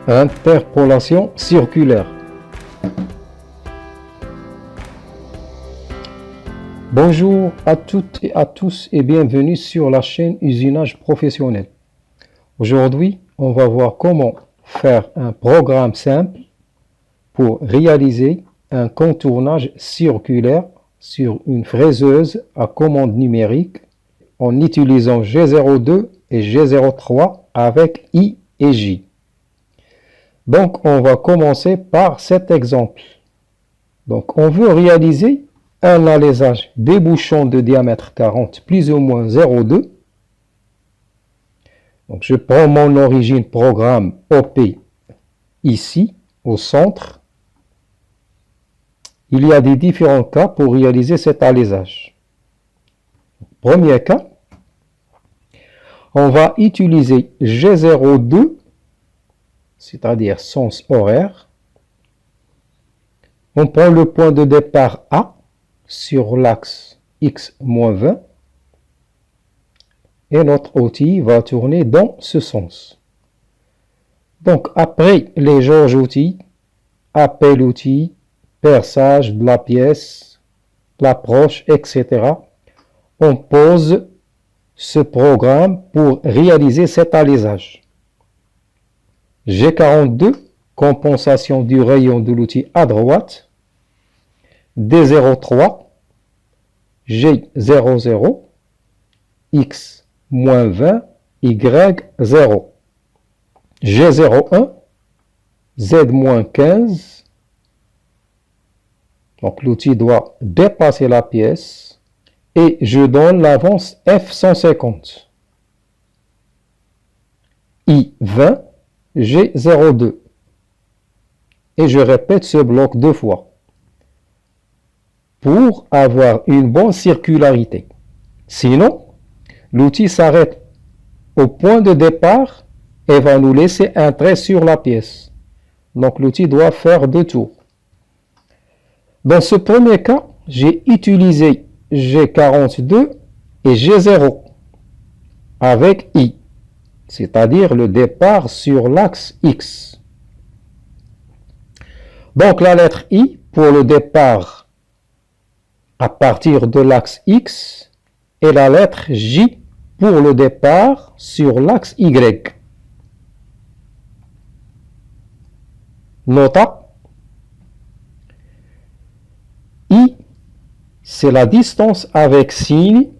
Interpolation circulaire. Bonjour à toutes et à tous et bienvenue sur la chaîne Usinage Professionnel. Aujourd'hui, on va voir comment faire un programme simple pour réaliser un contournage circulaire sur une fraiseuse à commande numérique en utilisant G02 et G03 avec I et J. Donc, on va commencer par cet exemple. Donc, on veut réaliser un alésage des bouchons de diamètre 40 plus ou moins 0,2. Donc, je prends mon origine programme OP ici, au centre. Il y a des différents cas pour réaliser cet alésage. Premier cas, on va utiliser G02, c'est-à-dire sens horaire. On prend le point de départ A sur l'axe X-20 et notre outil va tourner dans ce sens. Donc après les jauges outils, appel outil, perçage de la pièce, l'approche, etc., on pose ce programme pour réaliser cet alésage. G42, compensation du rayon de l'outil à droite. D03, G00, X-20, Y0. G01, Z-15. Donc l'outil doit dépasser la pièce et je donne l'avance F150. I20, G02. Et je répète ce bloc deux fois pour avoir une bonne circularité. Sinon, l'outil s'arrête au point de départ et va nous laisser un trait sur la pièce. Donc l'outil doit faire deux tours. Dans ce premier cas, j'ai utilisé G42 et G0 avec I, c'est-à-dire le départ sur l'axe X. Donc la lettre I pour le départ à partir de l'axe X et la lettre J pour le départ sur l'axe Y. Nota. I, c'est la distance avec signe,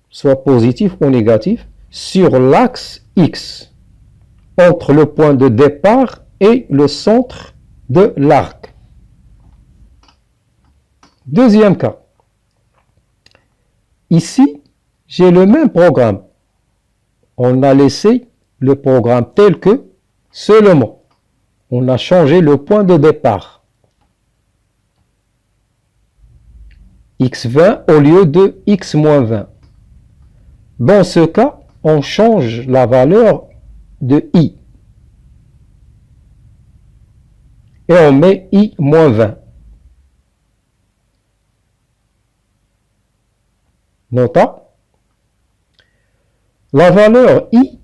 soit positif ou négatif, sur l'axe X, entre le point de départ et le centre de l'arc. Deuxième cas. Ici, j'ai le même programme. On a laissé le programme tel que, seulement, on a changé le point de départ. X20 au lieu de X-20. Dans ce cas, on change la valeur de I. Et on met I-20. Nota. La valeur I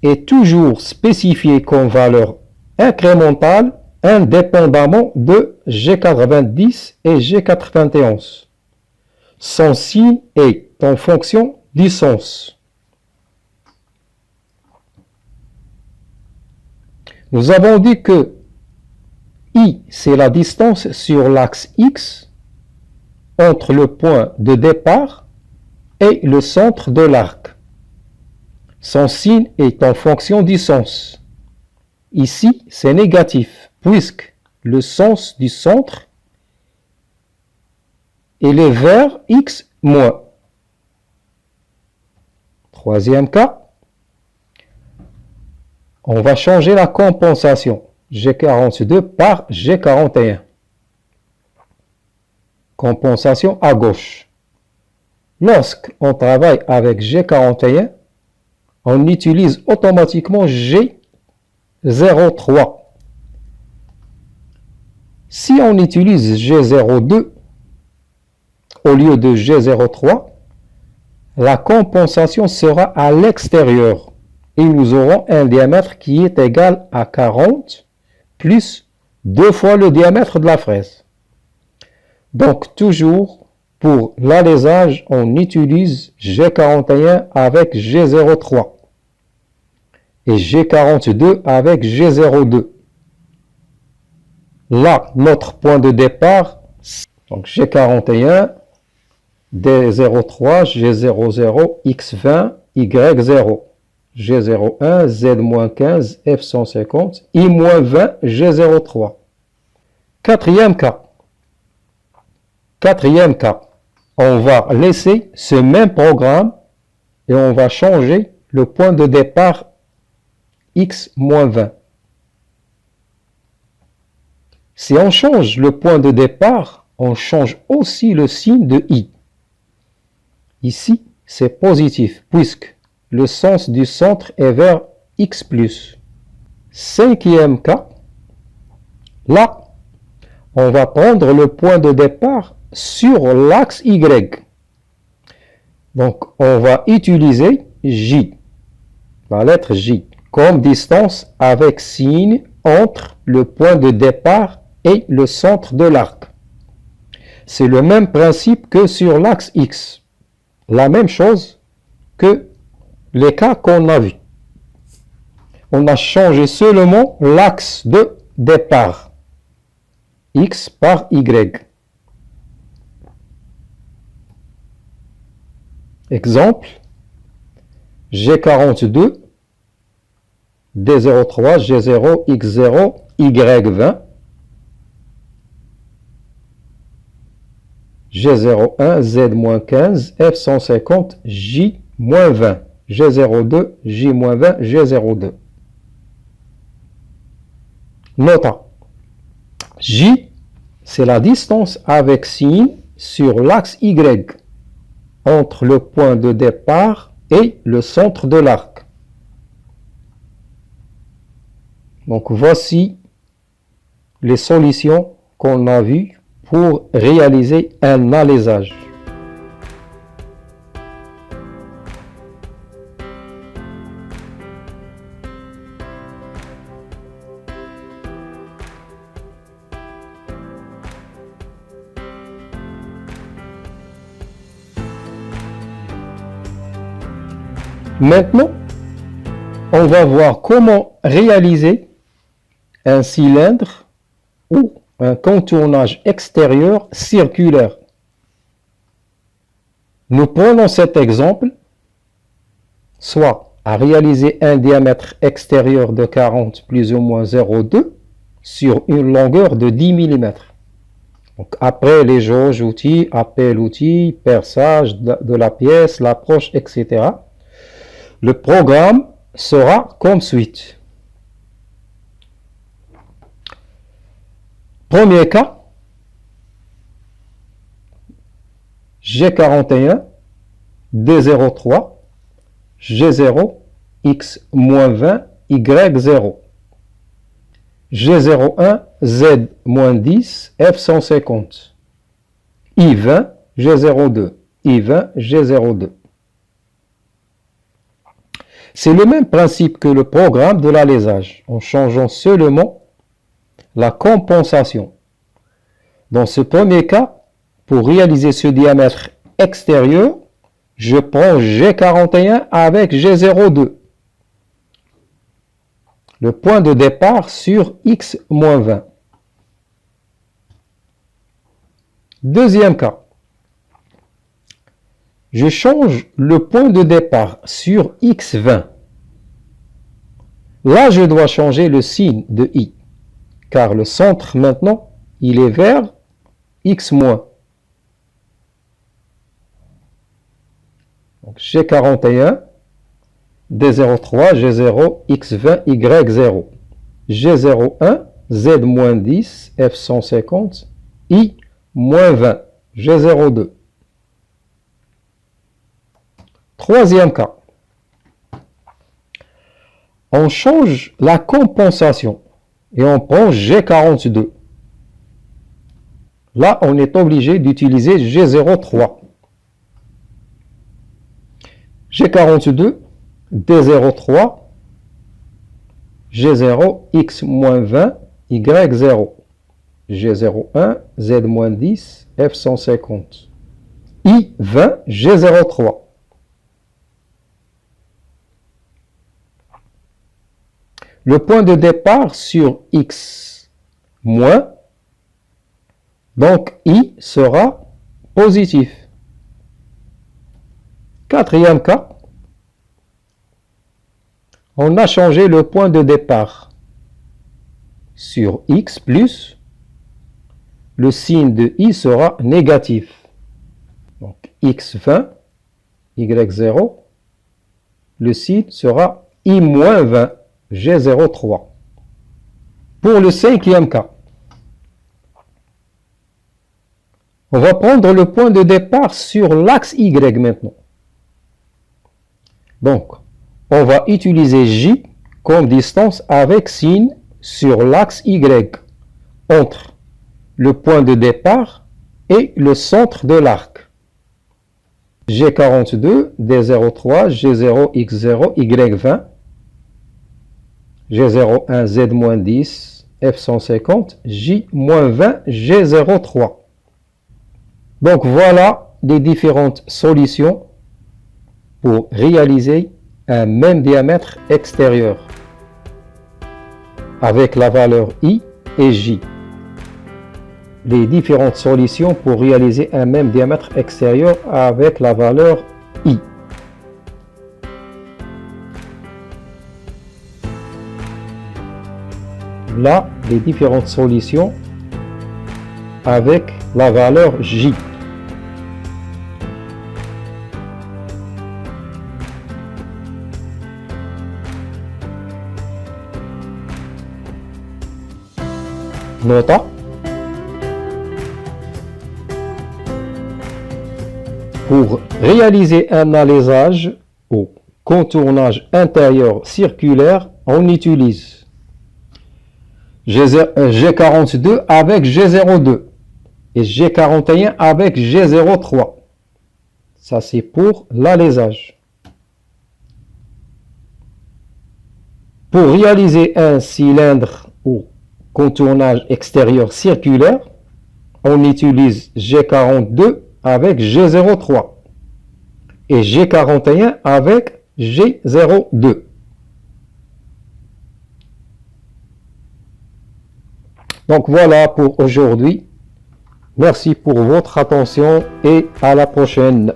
est toujours spécifiée comme valeur incrémentale indépendamment de G90 et G91. Son signe est en fonction du sens. Nous avons dit que I, c'est la distance sur l'axe X entre le point de départ et le centre de l'arc. Son signe est en fonction du sens. Ici, c'est négatif, puisque le sens du centre il est vers X moins. Troisième cas, on va changer la compensation G42 par G41. Compensation à gauche. Lorsqu'on travaille avec G41, on utilise automatiquement G03. Si on utilise G02, au lieu de G03, la compensation sera à l'extérieur. et nous aurons un diamètre qui est égal à 40 plus 2 fois le diamètre de la fraise. Donc, toujours, pour l'alésage, on utilise G41 avec G03 et G42 avec G02. Là, notre point de départ, donc G41, D03, G00, X20, Y0, G01, Z-15, F150, I-20, G03. Quatrième cas, on va laisser ce même programme et on va changer le point de départ X-20. Si on change le point de départ, on change aussi le signe de I. Ici, c'est positif, puisque le sens du centre est vers X+. Cinquième cas, là, on va prendre le point de départ sur l'axe Y. Donc, on va utiliser J, la lettre J, comme distance avec signe entre le point de départ et le centre de l'arc. C'est le même principe que sur l'axe X. La même chose que les cas qu'on a vus. On a changé seulement l'axe de départ. X par Y. Exemple, G42, D03, G0, X0, Y20, G01, Z-15, F150, J-20, G02, J-20, G02. Nota. J, c'est la distance avec signe sur l'axe Y entre le point de départ et le centre de l'arc. Donc voici les solutions qu'on a vues pour réaliser un alésage. Maintenant, on va voir comment réaliser un cylindre ou un contournage extérieur circulaire. Nous prenons cet exemple, soit à réaliser un diamètre extérieur de 40 plus ou moins 0,2 sur une longueur de 10 mm. Donc après les jauges outils, appel outil, perçage de la pièce, l'approche, etc. Le programme sera comme suit. Premier cas, G41, D03, G0, X-20, Y0, G01, Z-10, F150, I20, G02, I20, G02. C'est le même principe que le programme de l'alésage, en changeant seulement la compensation. Dans ce premier cas, pour réaliser ce diamètre extérieur, je prends G41 avec G02. Le point de départ sur X-20. Deuxième cas. Je change le point de départ sur X20. Là, je dois changer le signe de I, car le centre maintenant, il est vers X-. Donc, G41, D03, G0, X20, Y0, G01, Z-10, F150, I-20, G02. Troisième cas. On change la compensation et on prend G42. Là, on est obligé d'utiliser G03. G42, D03, G0, x moins 20, y0. G01, Z-10, F150. I20, G03. Le point de départ sur x moins, donc I sera positif. Quatrième cas, on a changé le point de départ sur x plus, le signe de I sera négatif. Donc x20, y0, le signe sera I moins 20, G03. Pour le cinquième cas, on va prendre le point de départ sur l'axe Y maintenant. Donc, on va utiliser J comme distance avec signe sur l'axe Y entre le point de départ et le centre de l'arc. G42, D03, G0, X0, Y20, G01, Z-10, F150, J-20, G03. Donc voilà les différentes solutions pour réaliser un même diamètre extérieur avec la valeur I et J. Les différentes solutions pour réaliser un même diamètre extérieur avec la valeur I. Là, les différentes solutions avec la valeur J. Nota. Pour réaliser un alésage ou contournage intérieur circulaire, on utilise G42 avec G02 et G41 avec G03. Ça, c'est pour l'alésage. Pour réaliser un cylindre ou contournage extérieur circulaire, on utilise G42 avec G03 et G41 avec G02. Donc voilà pour aujourd'hui. Merci pour votre attention et à la prochaine.